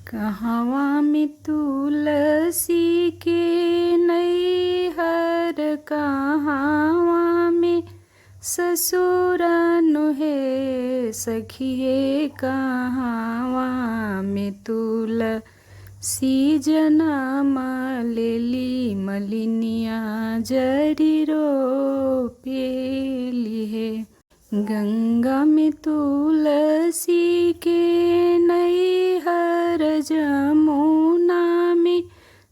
कहवा में तुलसी के नैहर, कहवा में ससुरनु हे सखी हे। कहवा में तुलसी जनम लेली, मलिनिया जरी रोपेली हे। गंगा में तुलसी के नैहर, जमुना में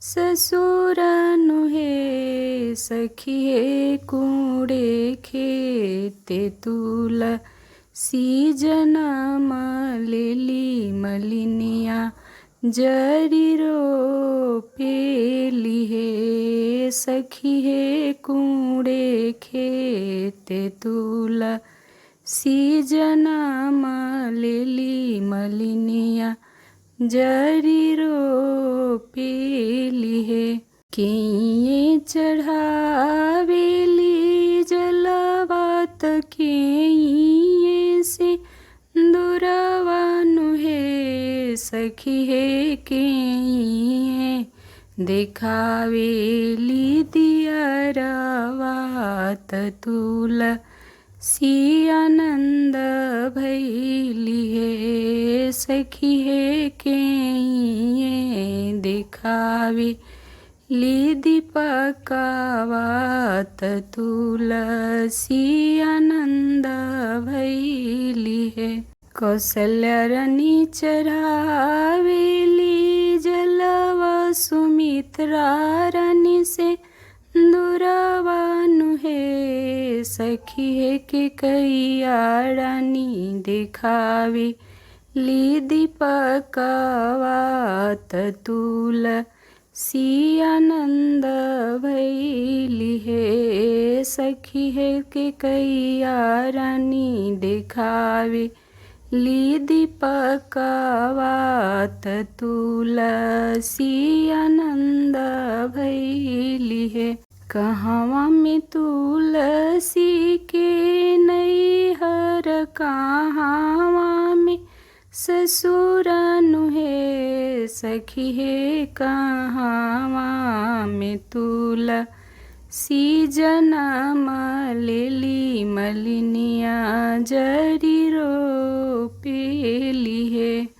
ससुरनु हे सखी हे। कूड़े खेते तुलसी जनम लेली, मलिनिया जरी रोपेली हे सखी हे। कूड़े खेते तुलसी जनम लेली, मलिनिया जरी रोपेली हे। केये चढ़ावेली जलवा त केये से दुरवानु हे सखी हे। केये देखावेली दियरवा त तुलसी आनंद भैली हे सखी हे। केये देखावेली दीपकवा त तुलसी आनंद भैली हे। कौसल्या रानी चढ़ावेली जलवा, सुमित्रा रानी से दुरवानु हे सखी हे। के कैया रानी देखावेली दीपकवा त तुलसी आनंद भैली हे सखी हे। के कैया रानी देखावेली दीपकवा त तुलसी आनंद भैली हे। कहवा में तुलसी के नैहर, कहवा में ससुरनु हे सखी हे। कहवा में तुलसी जनम लेली, मलिनिया जरी रोपेली हे।